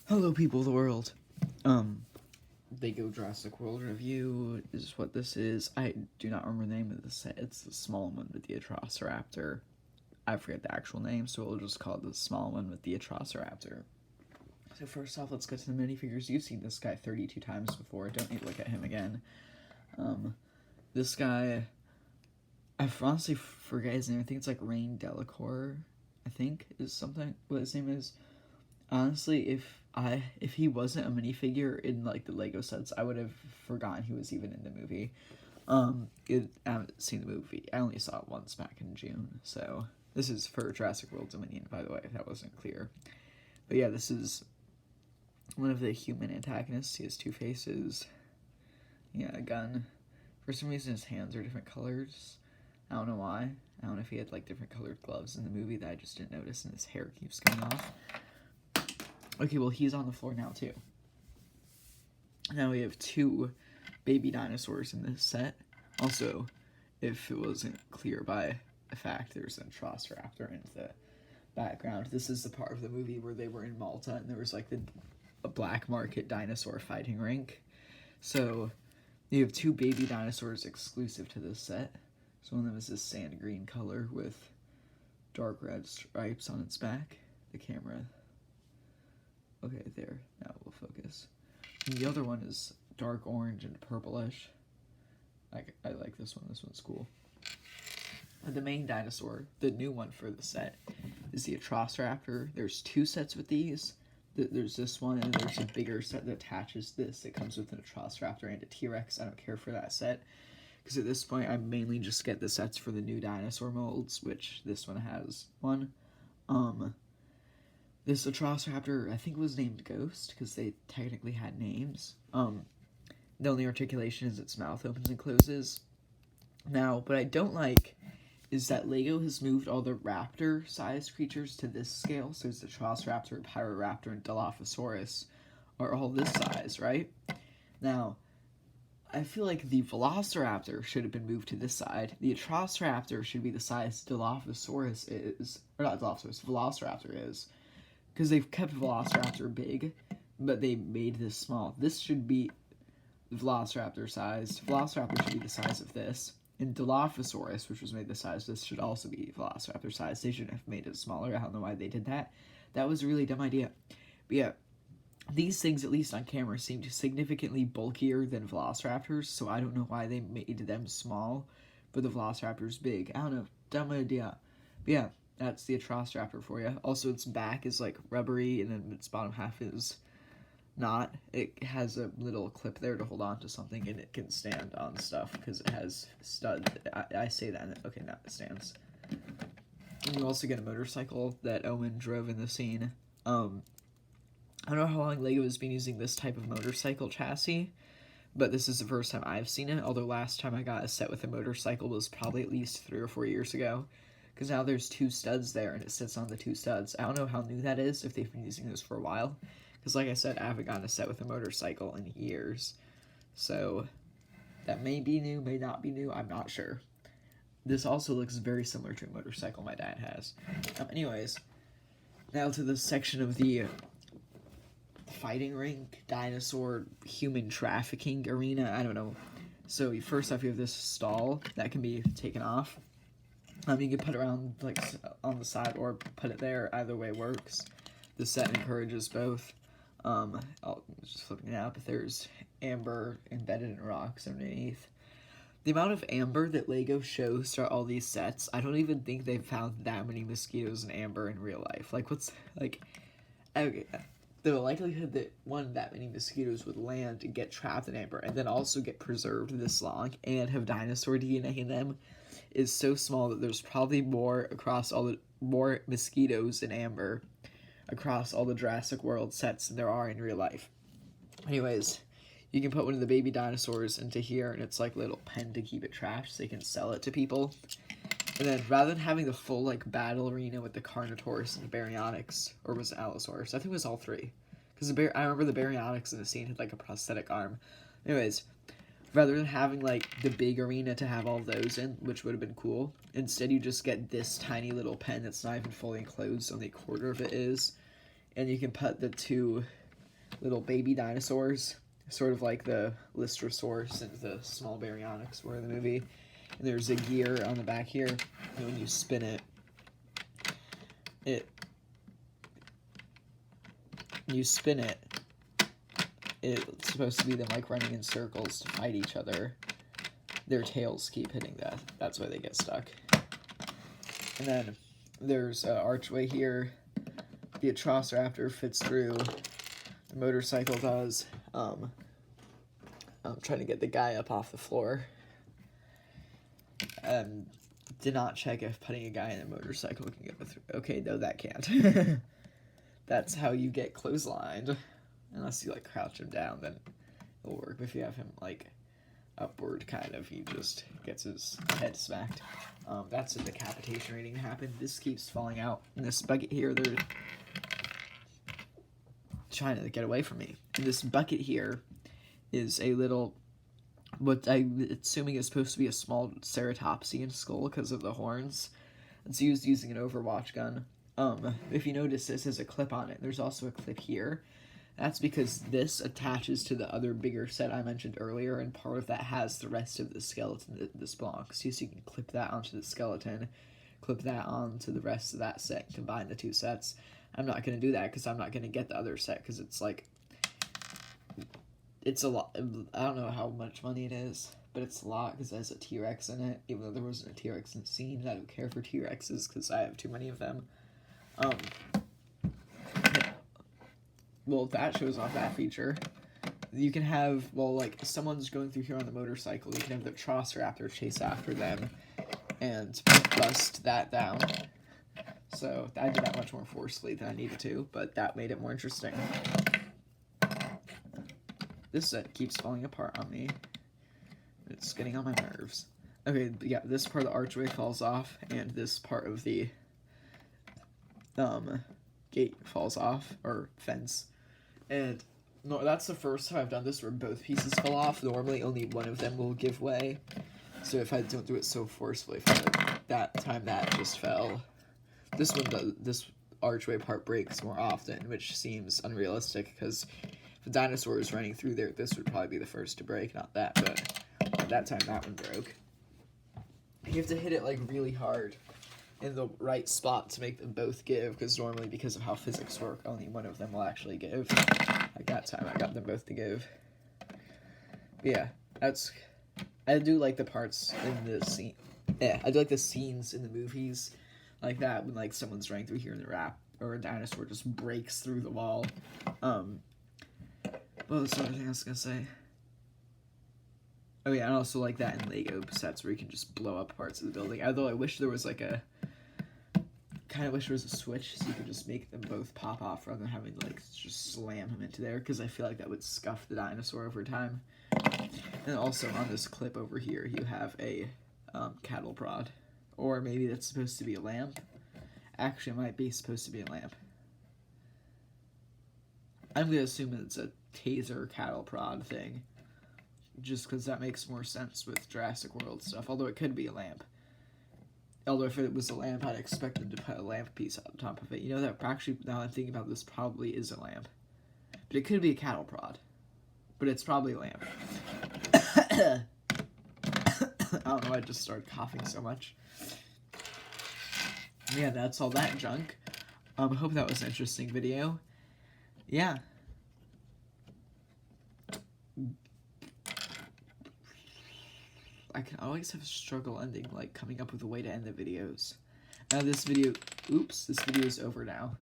Hello, people of the world. They Go Jurassic World review is what this is. I do not remember the name of the set. It's the small one with the Atrociraptor. I forget the actual name, so we'll just call it the small one with the Atrociraptor. So first off, let's get to the minifigures. You've seen this guy 32 times before. Don't need to look at him again. This guy, I honestly forget his name. I think it's like Rain Delacour, I think, is something, what his name is. Honestly, if he wasn't a minifigure in like the Lego sets, I would have forgotten he was even in the movie. I haven't seen the movie. I only saw it once back in June. So this is for Jurassic World Dominion, by the way, if that wasn't clear. But yeah, this is one of the human antagonists. He has two faces. Yeah, a gun. For some reason, his hands are different colors. I don't know why. I don't know if he had like different colored gloves in the movie that I just didn't notice, and his hair keeps coming off. Okay, well, he's on the floor now, too. Now we have two baby dinosaurs in this set. Also, if it wasn't clear by the fact, there's an Atrociraptor in the background. This is the part of the movie where they were in Malta, and there was, like, a black market dinosaur fighting rink. So, you have two baby dinosaurs exclusive to this set. So one of them is this sand green color with dark red stripes on its back. The camera... Okay, there. Now we'll focus. And the other one is dark orange and purplish. I like this one. This one's cool. And the main dinosaur, the new one for the set, is the Atrociraptor. There's two sets with these. There's this one, and there's a bigger set that attaches this. It comes with an Atrociraptor and a T-Rex. I don't care for that set, because at this point, I mainly just get the sets for the new dinosaur molds, which this one has one. This Atrociraptor, I think, was named Ghost, because they technically had names. The only articulation is its mouth opens and closes. Now, what I don't like is that LEGO has moved all the raptor-sized creatures to this scale. So it's the Atrociraptor, Pyroraptor, and Dilophosaurus are all this size, right? Now, I feel like the Velociraptor should have been moved to this side. The Atrociraptor should be the size Dilophosaurus is. Or not Dilophosaurus, Velociraptor is. Because they've kept Velociraptor big, but they made this small. This should be Velociraptor size. Velociraptor should be the size of this. And Dilophosaurus, which was made the size of this, should also be Velociraptor size. They shouldn't have made it smaller. I don't know why they did that. That was a really dumb idea. But yeah, these things, at least on camera, seem significantly bulkier than Velociraptors, so I don't know why they made them small, but the Velociraptor's big. I don't know. Dumb idea. But yeah. That's the Atrociraptor for you. Also, its back is like rubbery, and then its bottom half is not. It has a little clip there to hold on to something, and it can stand on stuff because it has studs. I say that, and okay, now it stands. And you also get a motorcycle that Owen drove in the scene. I don't know how long LEGO has been using this type of motorcycle chassis, but this is the first time I've seen it, although last time I got a set with a motorcycle was probably at least 3 or 4 years ago. Because now there's two studs there, and it sits on the two studs. I don't know how new that is, if they've been using this for a while. Because like I said, I haven't gotten a set with a motorcycle in years. So, that may be new, may not be new, I'm not sure. This also looks very similar to a motorcycle my dad has. Anyways, now to the section of the fighting rink, dinosaur, human trafficking arena, I don't know. So, first off, you have this stall that can be taken off. You can put it around, like, on the side or put it there. Either way works. The set encourages both. I'll just flipping it out, but there's amber embedded in rocks underneath. The amount of amber that LEGO shows throughout all these sets, I don't even think they've found that many mosquitoes in amber in real life. Like, what's, like, okay, the likelihood that that many mosquitoes would land and get trapped in amber and then also get preserved this long and have dinosaur DNA in them is so small that there's probably more mosquitoes in amber across all the Jurassic World sets than there are in real life. Anyways, you can put one of the baby dinosaurs into here, and it's like a little pen to keep it trapped so they can sell it to people. And then rather than having the full like battle arena with the Carnotaurus and the Baryonyx, or was it Allosaurus? I think it was all three. Because I remember the Baryonyx in the scene had like a prosthetic arm. Anyways, rather than having like the big arena to have all those in, which would have been cool, instead you just get this tiny little pen that's not even fully enclosed, only a quarter of it is, and you can put the two little baby dinosaurs, sort of like the Lystrosaurus and the small baryonyx were in the movie. And there's a gear on the back here, and when you spin it, it's supposed to be them like running in circles to fight each other. Their tails keep hitting that. That's why they get stuck. And then there's an archway here. The Atrociraptor fits through. The motorcycle does. I'm trying to get the guy up off the floor. Did not check if putting a guy in a motorcycle can go through. Okay, no, that can't. That's how you get clotheslined. Unless you, like, crouch him down, then it'll work. If you have him, like, upward, kind of, he just gets his head smacked. That's a decapitation waiting to happen. This keeps falling out. In this bucket here, they're trying to get away from me. And this bucket here is a little, what I'm assuming is supposed to be a small ceratopsian skull because of the horns. It's used using an Overwatch gun. If you notice, this has a clip on it. There's also a clip here. That's because this attaches to the other bigger set I mentioned earlier, and part of that has the rest of the skeleton that this belongs to, so you can clip that onto the skeleton, clip that onto the rest of that set, and combine the two sets. I'm not going to do that because I'm not going to get the other set, because it's like, it's a lot. I don't know how much money it is, but it's a lot because it has a T-Rex in it, even though there wasn't a T-Rex in the scene. I don't care for T-Rexes because I have too many of them. Well, that shows off that feature. You can have, well, like, someone's going through here on the motorcycle. You can have the Atrociraptor chase after them and bust that down. So I did that much more forcefully than I needed to, but that made it more interesting. This set keeps falling apart on me. It's getting on my nerves. Okay, yeah, this part of the archway falls off, and this part of the gate falls off, or fence. And no, that's the first time I've done this where both pieces fell off. Normally only one of them will give way. So if I don't do it so forcefully, that time that just fell. This one does, this archway part breaks more often, which seems unrealistic because if a dinosaur is running through there, this would probably be the first to break, not that, but at that time that one broke. You have to hit it like really hard in the right spot to make them both give, because normally, because of how physics work, only one of them will actually give. Like that time, I got them both to give. But yeah, I do like the parts in the scene. Yeah, I do like the scenes in the movies, like that, when like someone's running through here in the rap, or a dinosaur just breaks through the wall. What was the other thing I was gonna say? Oh yeah, and I also like that in Lego sets where you can just blow up parts of the building. Although I wish there was like a, kind of wish there was a switch so you could just make them both pop off rather than having to like just slam them into there, because I feel like that would scuff the dinosaur over time. And also on this clip over here, you have a cattle prod, or maybe that's supposed to be a lamp. Actually, it might be supposed to be a lamp. I'm gonna assume it's a taser cattle prod thing, just because that makes more sense with Jurassic World stuff, although it could be a lamp. Although if it was a lamp, I'd expect them to put a lamp piece on top of it. You know, that actually, now I'm thinking about this, probably is a lamp. But it could be a cattle prod. But it's probably a lamp. I don't know, I just started coughing so much. Yeah, that's all that junk. I hope that was an interesting video. Yeah. I can always have a struggle ending, like coming up with a way to end the videos. This video is over now.